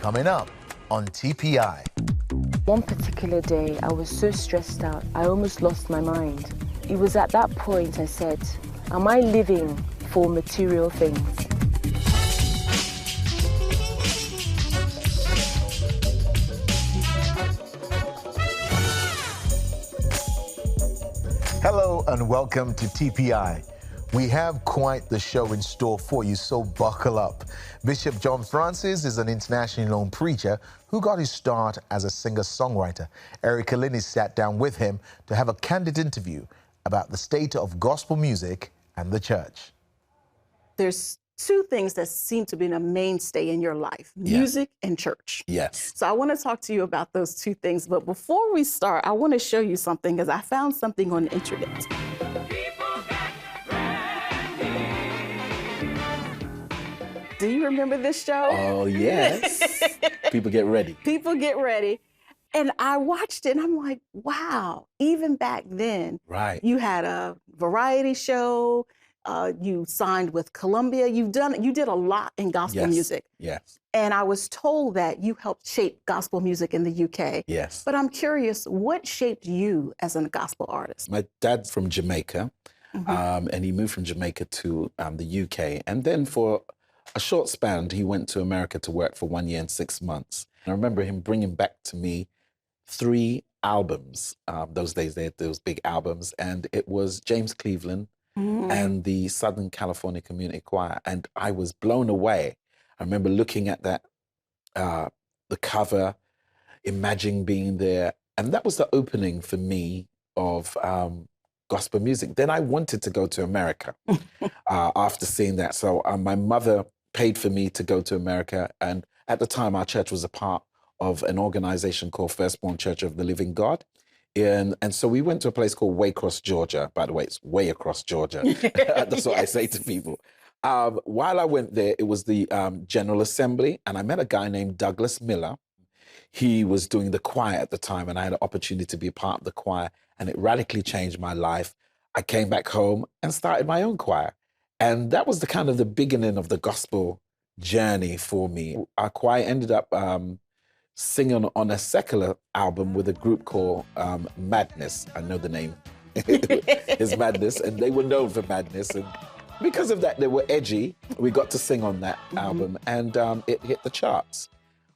Coming up on TPI. One particular day, I was so stressed out, I almost lost my mind. It was at that point I said, am I living for material things? Hello and welcome to TPI. We have quite the show in store for you, so buckle up. Bishop John Francis is an internationally known preacher who got his start as a singer-songwriter. Erica Linney sat down with him to have a candid interview about the state of gospel music and the church. There's two things that seem to be a mainstay in your life, music and church. Yes. So I want to talk to you about those two things. But before we start, I want to show you something because I found something on the internet. Do you remember this show? Oh, yes. People get ready. People get ready. And I watched it and I'm like, wow, even back then, Right. you had a variety show, you signed with Columbia, you did a lot in gospel music. Yes. And I was told that you helped shape gospel music in the UK. Yes. But I'm curious, what shaped you as a gospel artist? My dad's from Jamaica, and he moved from Jamaica to the UK. And then for a short span, he went to America to work for 1 year and 6 months. And I remember him bringing back to me 3 albums. Those days, they had those big albums. And it was James Cleveland and the Southern California Community Choir. And I was blown away. I remember looking at that, the cover, imagining being there. And that was the opening for me of gospel music. Then I wanted to go to America after seeing that. So my mother paid for me to go to America. And at the time, our church was a part of an organization called Firstborn Church of the Living God. And so we went to a place called Waycross, Georgia. By the way, it's way across Georgia. That's what I say to people. While I went there, it was the General Assembly, and I met a guy named Douglas Miller. He was doing the choir at the time, and I had an opportunity to be a part of the choir, and it radically changed my life. I came back home and started my own choir. And that was the kind of the beginning of the gospel journey for me. Our choir ended up singing on a secular album with a group called Madness. I know the name is Madness, and they were known for Madness. And because of that, they were edgy. We got to sing on that album, and it hit the charts.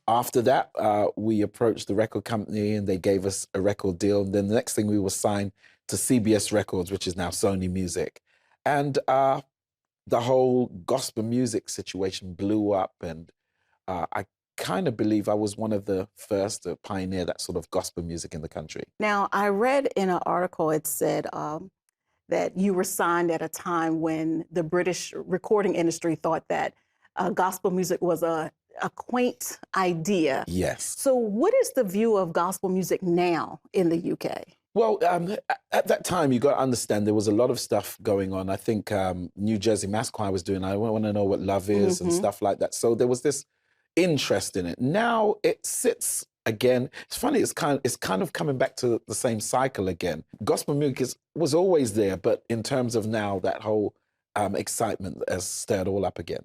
After that, we approached the record company, and they gave us a record deal. And then the next thing, we were signed to CBS Records, which is now Sony Music. And the whole gospel music situation blew up, and I kind of believe I was one of the first to pioneer that sort of gospel music in the country. Now, I read in an article, it said that you were signed at a time when the British recording industry thought that gospel music was a quaint idea. Yes. So what is the view of gospel music now in the UK? Well, at that time, you got to understand there was a lot of stuff going on. I think New Jersey Mass Choir was doing I Want to Know What Love Is and stuff like that. So there was this interest in it. Now it sits again. It's funny, it's kind of coming back to the same cycle again. Gospel music was always there, but in terms of now, that whole excitement has stirred all up again.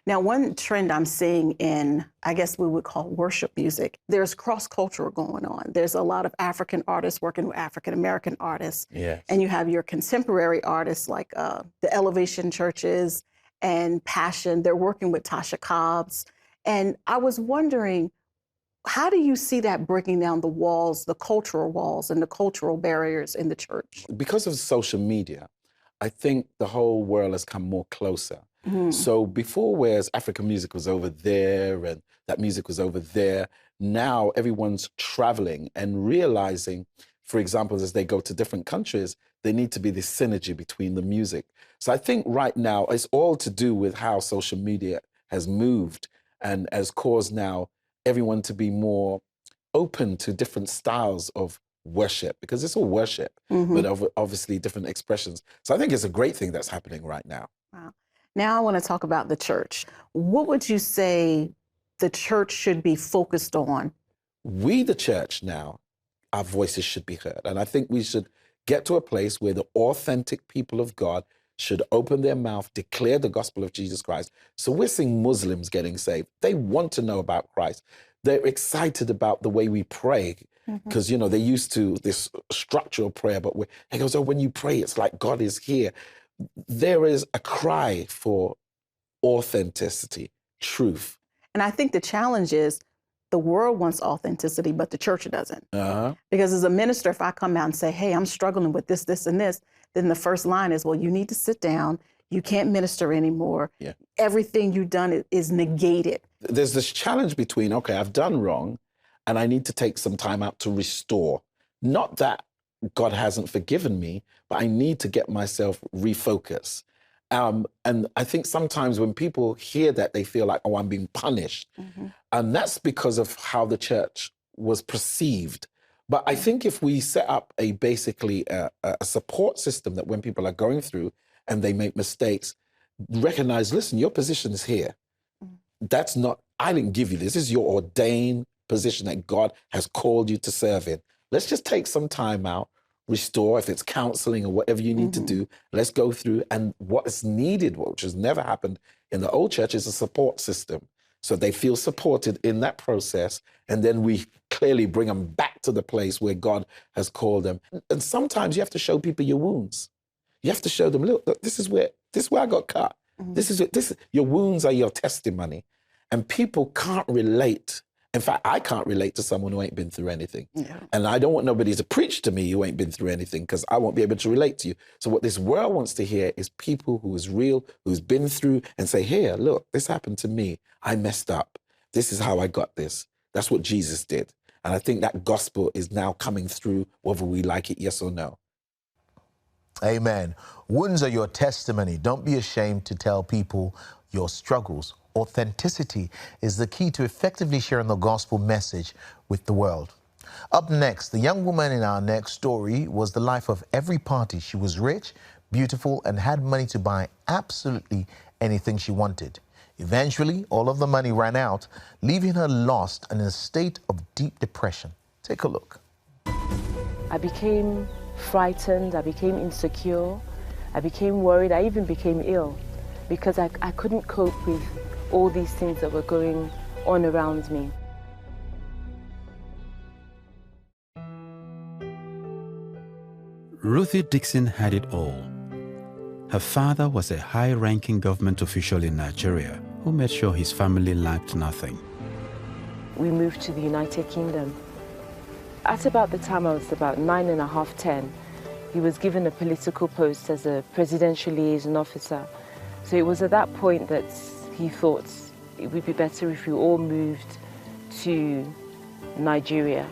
Now, one trend I'm seeing in, I guess we would call worship music, there's cross-cultural going on. There's a lot of African artists working with African-American artists. Yes. And you have your contemporary artists like the Elevation Churches and Passion. They're working with Tasha Cobbs. And I was wondering, how do you see that breaking down the walls, the cultural walls and the cultural barriers in the church? Because of social media, I think the whole world has come more closer. So before, whereas African music was over there and that music was over there, now everyone's traveling and realizing, for example, as they go to different countries, there need to be this synergy between the music. So I think right now it's all to do with how social media has moved and has caused now everyone to be more open to different styles of worship, because it's all worship, but obviously different expressions. So I think it's a great thing that's happening right now. Wow. Now I want to talk about the church. What would you say the church should be focused on? We, the church now, our voices should be heard. And I think we should get to a place where the authentic people of God should open their mouth, declare the gospel of Jesus Christ. So we're seeing Muslims getting saved. They want to know about Christ. They're excited about the way we pray because, you know, they're used to this structural prayer, but he goes, oh, when you pray, it's like God is here. There is a cry for authenticity, truth. And I think the challenge is the world wants authenticity, but the church doesn't. Because as a minister, if I come out and say, hey, I'm struggling with this, this, and this, then the first line is, well, you need to sit down. You can't minister anymore. Yeah. Everything you've done is negated. There's this challenge between, okay, I've done wrong, and I need to take some time out to restore. Not that God hasn't forgiven me, but I need to get myself refocused. And I think sometimes when people hear that, they feel like, oh, I'm being punished. And that's because of how the church was perceived. But I think if we set up basically a support system that when people are going through and they make mistakes, recognize, listen, your position is here. That's not, I didn't give you this. This is your ordained position that God has called you to serve in. Let's just take some time out, restore, if it's counseling or whatever you need to do, let's go through. And what is needed, which has never happened in the old church, is a support system. So they feel supported in that process. And then we clearly bring them back to the place where God has called them. And sometimes you have to show people your wounds. You have to show them, look, this is where I got cut. Your wounds are your testimony. And people can't relate. In fact, I can't relate to someone who ain't been through anything. And I don't want nobody to preach to me who ain't been through anything, because I won't be able to relate to you. So what this world wants to hear is people who is real, who's been through, and say, here, look, this happened to me. I messed up. This is how I got this. That's what Jesus did. And I think that gospel is now coming through, whether we like it, yes or no. Amen. Wounds are your testimony. Don't be ashamed to tell people your struggles. Authenticity is the key to effectively sharing the gospel message with the world. Up next, the young woman in our next story was the life of every party. She was rich, beautiful, and had money to buy absolutely anything she wanted. Eventually, all of the money ran out, leaving her lost and in a state of deep depression. Take a look. I became frightened, I became insecure, I became worried, I even became ill because I couldn't cope with all these things that were going on around me. Ruthie Dixon had it all. Her father was a high-ranking government official in Nigeria who made sure his family lacked nothing. We moved to the United Kingdom. At about the time I was about 9.5, 10, he was given a political post as a presidential liaison officer. So it was at that point that he thought it would be better if we all moved to Nigeria.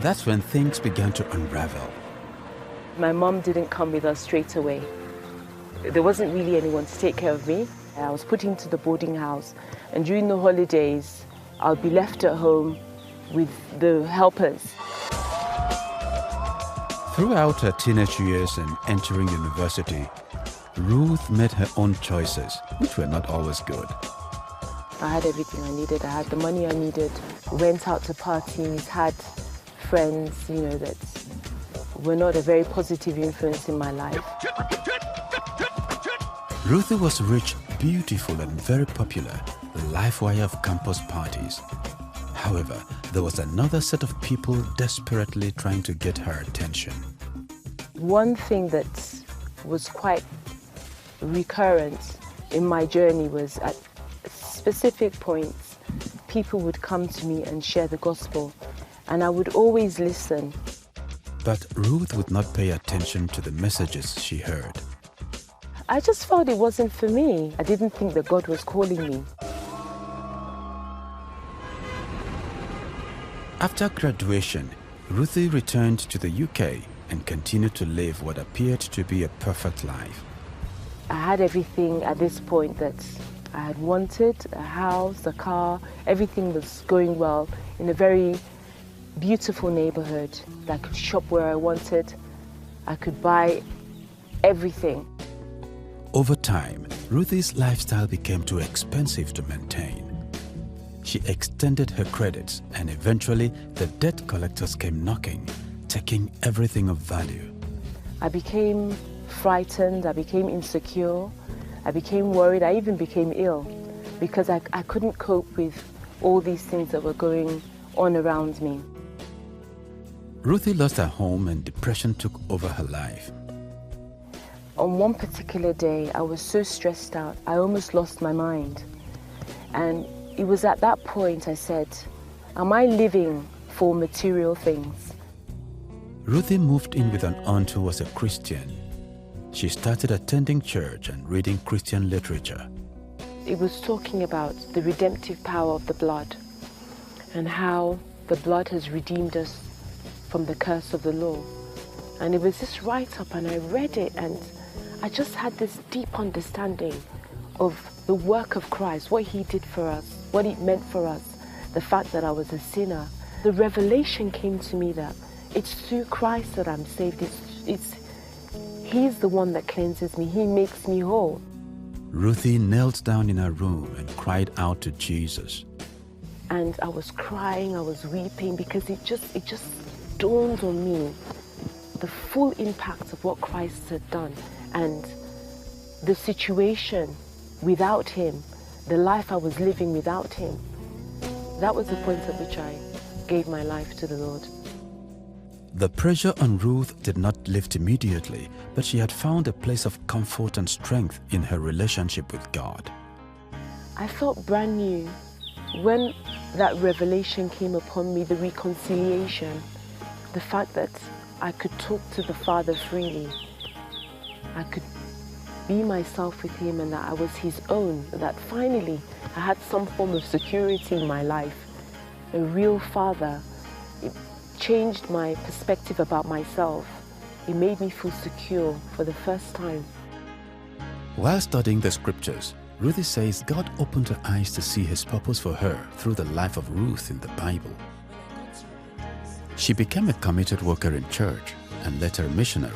That's when things began to unravel. My mom didn't come with us straight away. There wasn't really anyone to take care of me. I was put into the boarding house, and during the holidays, I'll be left at home with the helpers. Throughout her teenage years and entering university, Ruth made her own choices, which were not always good. I had everything I needed. I had the money I needed, went out to parties, had friends, that were not a very positive influence in my life. Ruthie was rich, beautiful, and very popular, the life wire of campus parties. However, there was another set of people desperately trying to get her attention. One thing that was quite recurrent in my journey was at specific points, people would come to me and share the gospel, and I would always listen. But Ruth would not pay attention to the messages she heard. I just felt it wasn't for me. I didn't think that God was calling me. After graduation, Ruthie returned to the UK and continued to live what appeared to be a perfect life. I had everything at this point that I had wanted, a house, a car, everything was going well in a very beautiful neighborhood. I could shop where I wanted, I could buy everything. Over time, Ruthie's lifestyle became too expensive to maintain. She extended her credits, and eventually the debt collectors came knocking, taking everything of value. I became frightened, I became insecure, I became worried, I even became ill because I couldn't cope with all these things that were going on around me. Ruthie lost her home and depression took over her life. On one particular day, I was so stressed out, I almost lost my mind. And it was at that point I said, am I living for material things? Ruthie moved in with an aunt who was a Christian. She started attending church and reading Christian literature. It was talking about the redemptive power of the blood and how the blood has redeemed us from the curse of the law. And it was this write-up, and I read it, and I just had this deep understanding of the work of Christ, what he did for us, what it meant for us, the fact that I was a sinner. The revelation came to me that it's through Christ that I'm saved. He's the one that cleanses me. He makes me whole. Ruthie knelt down in her room and cried out to Jesus. And I was crying, I was weeping, because it just dawned on me the full impact of what Christ had done, and the situation without him, the life I was living without him. That was the point at which I gave my life to the Lord. The pressure on Ruth did not lift immediately, but she had found a place of comfort and strength in her relationship with God. I felt brand new when that revelation came upon me, the reconciliation, the fact that I could talk to the Father freely. I could be myself with him, and that I was his own, that finally I had some form of security in my life, a real father. It changed my perspective about myself. It made me feel secure for the first time. While studying the scriptures, Ruthie says God opened her eyes to see his purpose for her through the life of Ruth in the Bible. She became a committed worker in church and later a missionary.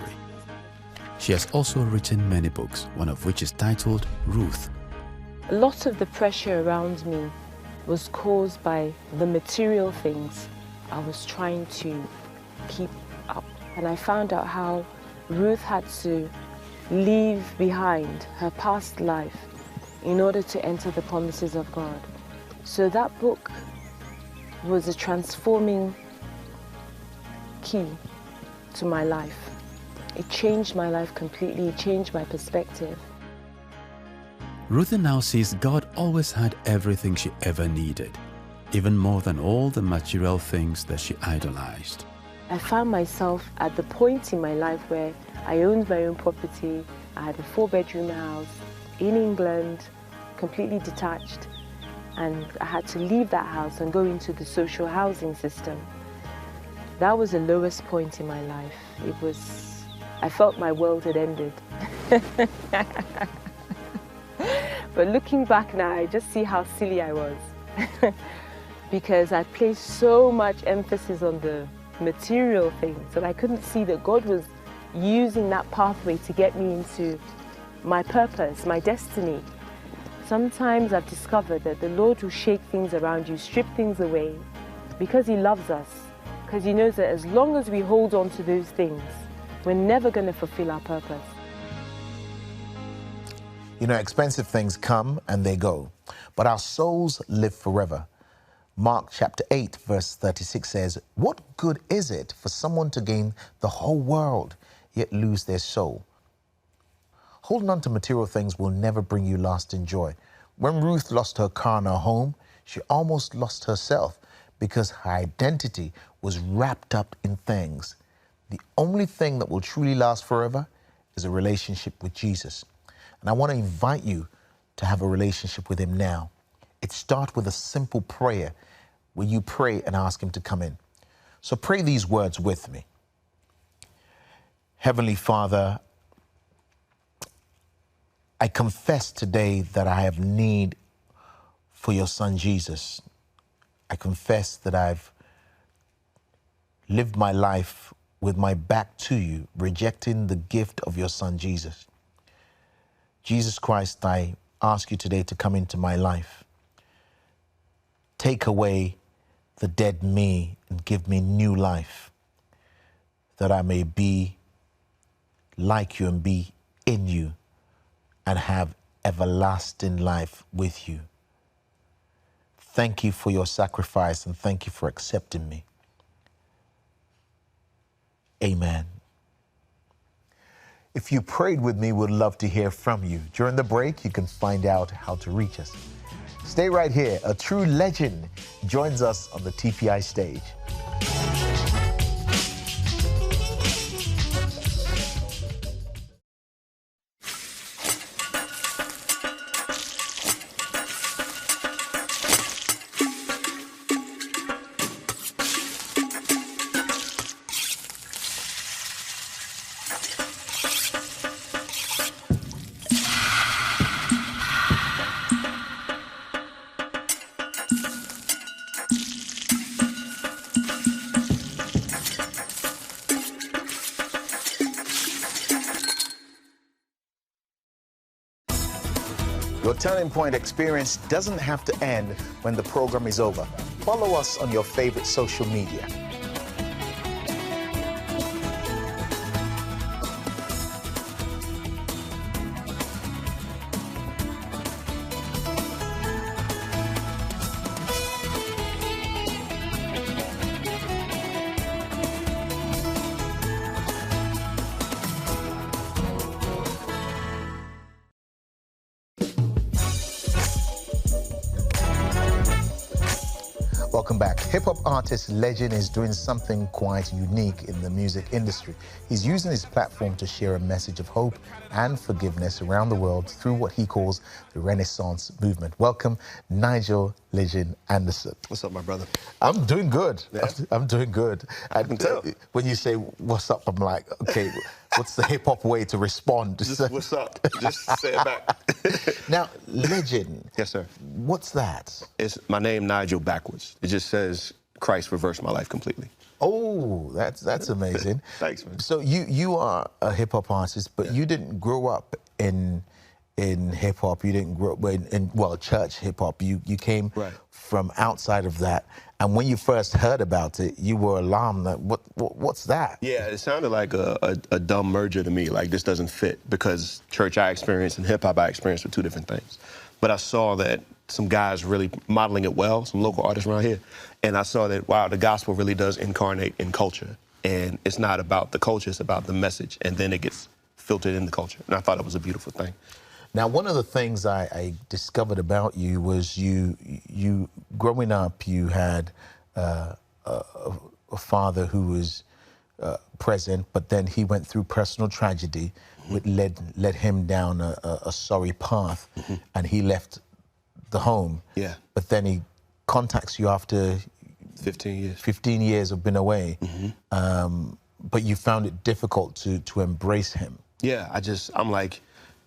She has also written many books, one of which is titled Ruth. A lot of the pressure around me was caused by the material things I was trying to keep up. And I found out how Ruth had to leave behind her past life in order to enter the promises of God. So that book was a transforming key to my life. It changed my life completely, it changed my perspective. Ruthie now sees God always had everything she ever needed, even more than all the material things that she idolized. I found myself at the point in my life where I owned my own property. I had a 4-bedroom house in England, completely detached, and I had to leave that house and go into the social housing system. That was the lowest point in my life. I felt my world had ended. But looking back now, I just see how silly I was. Because I placed so much emphasis on the material things that I couldn't see that God was using that pathway to get me into my purpose, my destiny. Sometimes I've discovered that the Lord will shake things around you, strip things away, because he loves us, because he knows that as long as we hold on to those things, we're never going to fulfill our purpose. You know, expensive things come and they go, but our souls live forever. Mark chapter 8, verse 36 says, "What good is it for someone to gain the whole world, yet lose their soul?" Holding on to material things will never bring you lasting joy. When Ruth lost her car and her home, she almost lost herself because her identity was wrapped up in things. The only thing that will truly last forever is a relationship with Jesus. And I want to invite you to have a relationship with him now. It starts with a simple prayer where you pray and ask him to come in. So pray these words with me. Heavenly Father, I confess today that I have need for your son Jesus. I confess that I've lived my life with my back to you, rejecting the gift of your son Jesus. Jesus Christ, I ask you today to come into my life. Take away the dead me and give me new life, that I may be like you and be in you and have everlasting life with you. Thank you for your sacrifice and thank you for accepting me. Amen. If you prayed with me, we'd love to hear from you. During the break, you can find out how to reach us. Stay right here. A true legend joins us on the TPI stage. Your Turning Point experience doesn't have to end when the program is over. Follow us on your favorite social media. Welcome back. Hip-hop artist Legend is doing something quite unique in the music industry. He's using his platform to share a message of hope and forgiveness around the world through what he calls the Renaissance movement. Welcome, Nigel Legend Anderson. What's up, my brother? I'm doing good. Yeah. I'm doing good. I can tell. When you say, what's up, I'm like, okay, what's the hip-hop way to respond? Just what's up? Just say it back. Now, Legend. Yes, sir. What's that? It's my name, Nigel, backwards. It just says Christ reversed my life completely. Oh, that's amazing. Thanks, man. So you are a hip hop artist, but you didn't grow up in hip hop. You didn't grow up in church hip hop. You came from outside of that. And when you first heard about it, you were alarmed. Like, what's that? Yeah, it sounded like a dumb merger to me. Like, this doesn't fit, because church I experienced and hip hop I experienced were two different things. But I saw that some guys really modeling it well, some local artists around here. And I saw that, wow, the gospel really does incarnate in culture. And it's not about the culture, it's about the message. And then it gets filtered in the culture. And I thought it was a beautiful thing. Now, one of the things I discovered about you was you growing up, you had a father who was present, but then he went through personal tragedy, which led him down a sorry path, and he left the home. Yeah. But then he contacts you after 15 years. 15 years of being away. But you found it difficult to embrace him. Yeah, I'm like,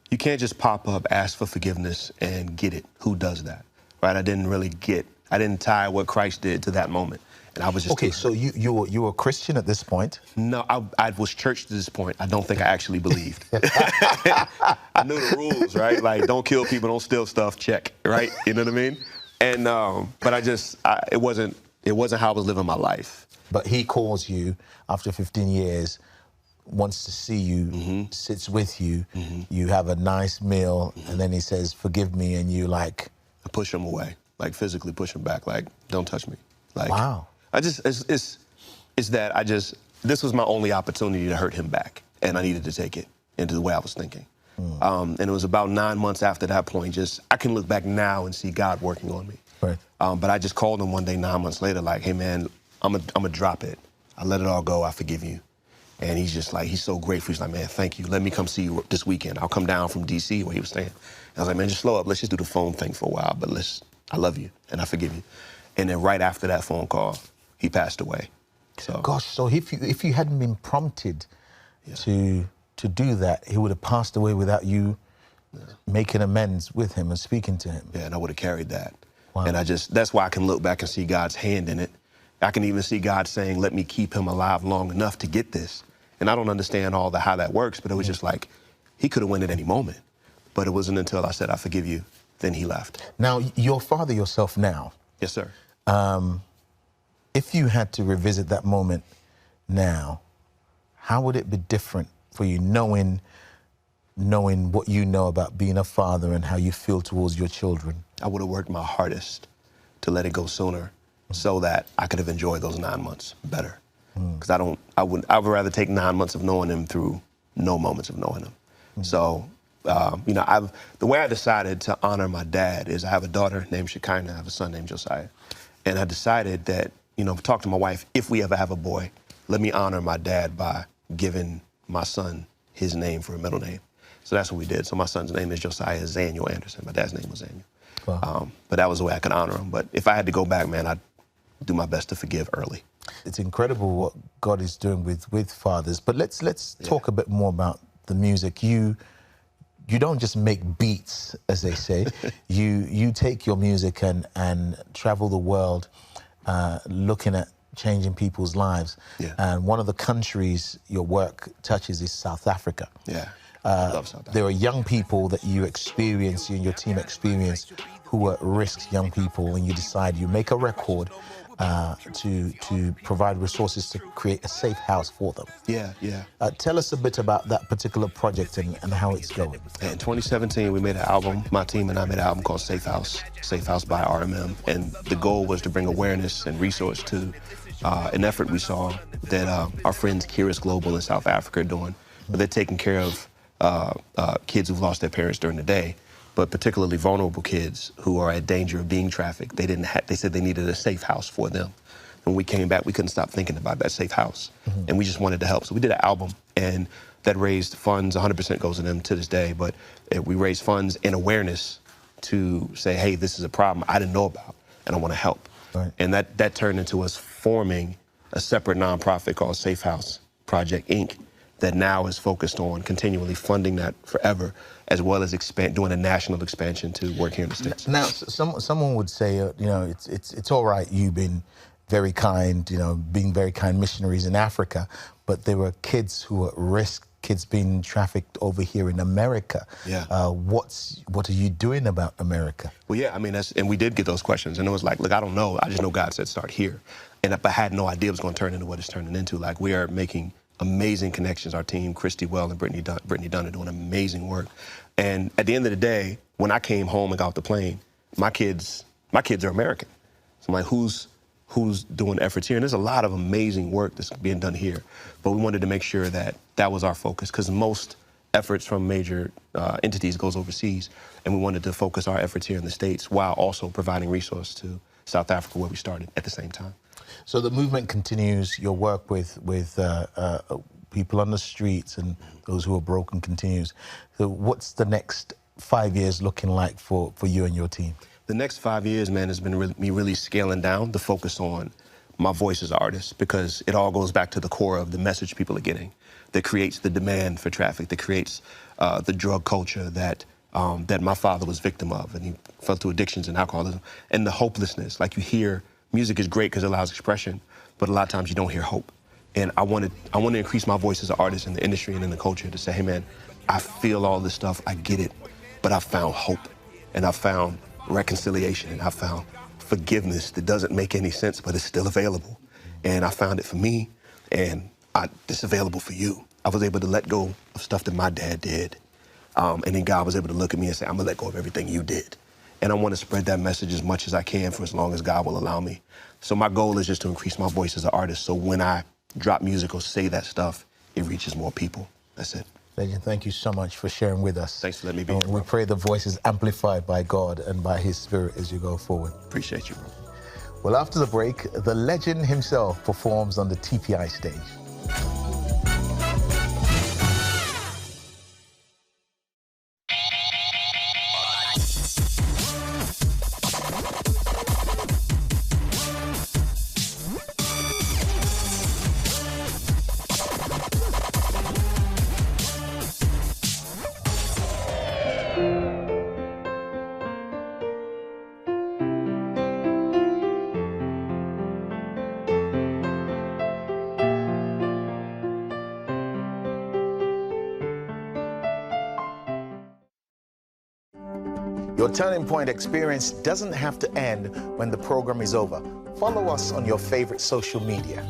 you can't just pop up, ask for forgiveness, and get it. Who does that? Right? I didn't tie what Christ did to that moment. And I was just okay. So you were a Christian at this point? No, I was church to this point. I don't think I actually believed. I knew the rules, right? Like, don't kill people, don't steal stuff, check, right? You know what I mean? And but it wasn't how I was living my life. But he calls you after 15 years, wants to see you, sits with you, you have a nice meal, and then he says, forgive me, and you like... I push him away, like physically push him back, like, don't touch me. Like, wow. This was my only opportunity to hurt him back, and I needed to take it into the way I was thinking. And it was about 9 months after that point, I can look back now and see God working on me. Right. But I just called him one day 9 months later, like, hey man, I'm gonna drop it. I let it all go, I forgive you. And he's just like, he's so grateful. He's like, man, thank you. Let me come see you this weekend. I'll come down from DC where he was staying. And I was like, man, just slow up. Let's just do the phone thing for a while, but I love you and I forgive you. And then right after that phone call, he passed away. So gosh, so if you hadn't been prompted to do that, he would have passed away without you making amends with him and speaking to him. Yeah, and I would have carried that. Wow. And that's why I can look back and see God's hand in it. I can even see God saying, let me keep him alive long enough to get this. And I don't understand how that works, but it was just like, he could have went at any moment. But it wasn't until I said, I forgive you, then he left. Now, you're father yourself now. Yes, sir. If you had to revisit that moment now, how would it be different for you, knowing what you know about being a father and how you feel towards your children? I would have worked my hardest to let it go sooner so that I could have enjoyed those 9 months better. Because I would rather take 9 months of knowing them through no moments of knowing them. So, you know, the way I decided to honor my dad is I have a daughter named Shekinah, I have a son named Josiah. And I decided that, you know, talk to my wife, if we ever have a boy, let me honor my dad by giving my son his name for a middle name. So that's what we did. So my son's name is Josiah Zaniel Anderson. My dad's name was Zaniel. Wow. But that was the way I could honor him. But if I had to go back, man, I'd do my best to forgive early. It's incredible what God is doing with fathers. But let's talk a bit more about the music. You don't just make beats, as they say. you take your music and travel the world looking at changing people's lives. Yeah. And one of the countries your work touches is South Africa. Yeah. I love South Africa. There are young people that you experience, you and your team experience, who are at risk, young people, and you decide you make a record to provide resources to create a safe house for them. Yeah, yeah. Tell us a bit about that particular project and how it's going. In 2017, we made an album. My team and I made an album called Safe House by RMM. And the goal was to bring awareness and resource to an effort we saw that our friends Curious Global in South Africa are doing. They're taking care of kids who've lost their parents during the day, but particularly vulnerable kids who are at danger of being trafficked. They said they needed a safe house for them. When we came back, we couldn't stop thinking about that safe house. And we just wanted to help. So we did an album, and that raised funds. 100% goes to them to this day, but we raised funds and awareness to say, hey, this is a problem I didn't know about, and I want to help. Right. And that turned into us forming a separate nonprofit called Safe House Project, Inc., that now is focused on continually funding that forever, as well as doing a national expansion to work here in the States. Now, someone would say, you know, it's all right, you've been very kind, you know, being very kind missionaries in Africa, but there were kids who were at risk, kids being trafficked over here in America. Yeah. What are you doing about America? Well, yeah, I mean, and we did get those questions, and it was like, look, I don't know. I just know God said start here. And I had no idea it was going to turn into what it's turning into. Like, we are making amazing connections. Our team, Christy Well and Brittany Dunn, are doing amazing work. And at the end of the day, when I came home and got off the plane, my kids are American. So I'm like, who's doing efforts here? And there's a lot of amazing work that's being done here. But we wanted to make sure that that was our focus, because most efforts from major entities goes overseas. And we wanted to focus our efforts here in the States while also providing resource to South Africa, where we started at the same time. So the movement continues. Your work with people on the streets and those who are broken continues. So what's the next 5 years looking like for you and your team? The next 5 years, man, has been me really scaling down the focus on my voice as an artist, because it all goes back to the core of the message people are getting that creates the demand for traffic, that creates the drug culture that my father was victim of, and he fell to addictions and alcoholism, and the hopelessness. Like, you hear music is great because it allows expression, but a lot of times you don't hear hope. And I want to increase my voice as an artist in the industry and in the culture to say, hey, man, I feel all this stuff, I get it, but I found hope, and I found reconciliation, and I found forgiveness that doesn't make any sense, but it's still available. And I found it for me, and it's available for you. I was able to let go of stuff that my dad did, and then God was able to look at me and say, I'm gonna let go of everything you did. And I want to spread that message as much as I can for as long as God will allow me. So my goal is just to increase my voice as an artist, so when I drop music or say that stuff, it reaches more people. That's it. Legend, thank you so much for sharing with us. Thanks for letting me be here. We pray the voice is amplified by God and by His Spirit as you go forward. Appreciate you, bro. Well, after the break, the legend himself performs on the TPI stage. Your Turning Point experience doesn't have to end when the program is over. Follow us on your favorite social media.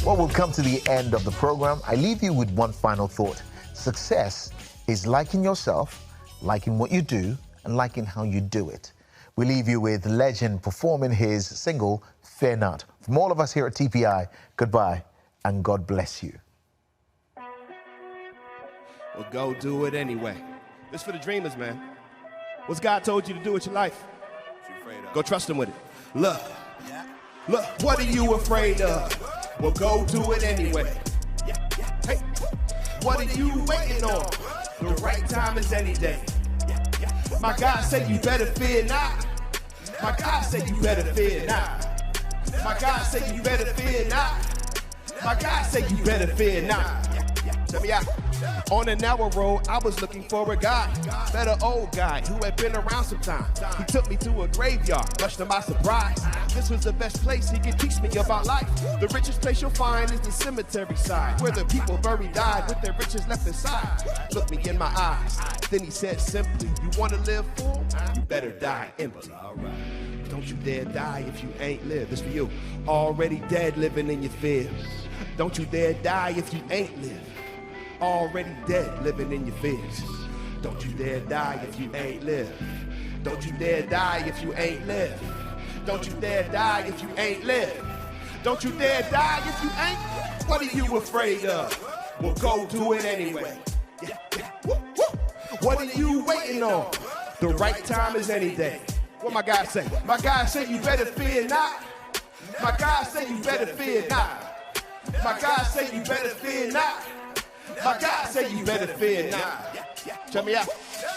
Well, we've come to the end of the program. I leave you with one final thought. Success is liking yourself, liking what you do, and liking how you do it. We leave you with Legend performing his single, Fear Not. From all of us here at TPI, goodbye and God bless you. Well, go do it anyway. This for the dreamers, man. What's God told you to do with your life? Go trust him with it. Look, what are you afraid of? Well, go do it anyway. Hey, what are you waiting on? The right time is any day. My God said you better fear not. My God said you better fear not. My God said you better fear not. My God said you better fear not. Check me out. On a narrow road, I was looking for a guy, better old guy who had been around some time. He took me to a graveyard, much to my surprise. This was the best place he could teach me about life. The richest place you'll find is the cemetery side, where the people buried died with their riches left inside. Looked me in my eyes, then he said simply, you want to live full? You better die empty. Don't you dare die if you ain't live. This for you. Already dead, living in your fears. Don't you dare die if you ain't live. Already dead, living in your fears. Don't you dare die if you ain't live. Don't you dare die if you ain't live. Don't you dare die if you ain't live. Don't you dare die if you ain't. What are you afraid of? Well, go do it anyway. Yeah. Woo, woo. What are you waiting on? The right time is any day. What my God say? My God said you better fear not. My God said you better fear not. My God said you better fear not. My God said you better fear not. Check me out.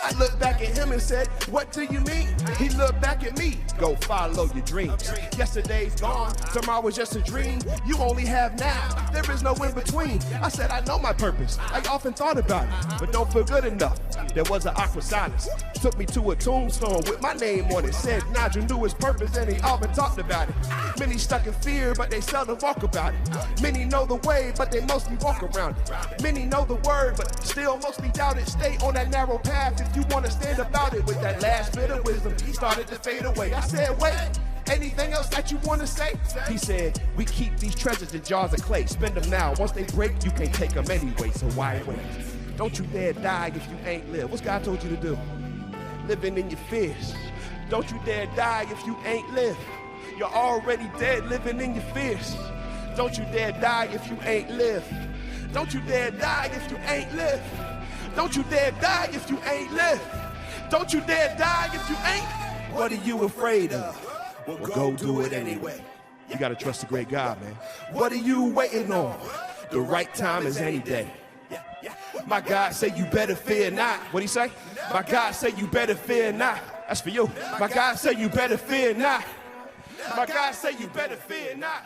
I looked back at him and said, what do you mean? He looked back at me. Go follow your dreams. Yesterday's gone. Tomorrow's just a dream. You only have now. There is no in between. I said, I know my purpose. I often thought about it, but don't feel good enough. There was an awkward silence. Took me to a tombstone with my name on it. Said Nigel knew his purpose and he often talked about it. Many stuck in fear, but they seldom walk about it. Many know the way, but they mostly walk around it. Many know the word, but still mostly doubt it. Stay on that narrow path if you want to stand about it. With that last bit of wisdom, he started to fade away. I said, wait, anything else that you want to say? He said, we keep these treasures in jars of clay. Spend them now. Once they break, you can't take them anyway, so why wait? Don't you dare die if you ain't live. What's God told you to do? Living in your fears. Don't you dare die if you ain't live. You're already dead living in your fears. Don't you dare die if you ain't live. Don't you dare die if you ain't live. Don't you dare die if you ain't live. Don't you dare die if you ain't. What are you afraid of? Well, go do it anyway. You gotta trust the great God, man. What are you waiting on? The right time is any day. My God say you better fear not. What'd he say? My God say you better fear not. That's for you. My God say you better fear not. My God say you better fear not.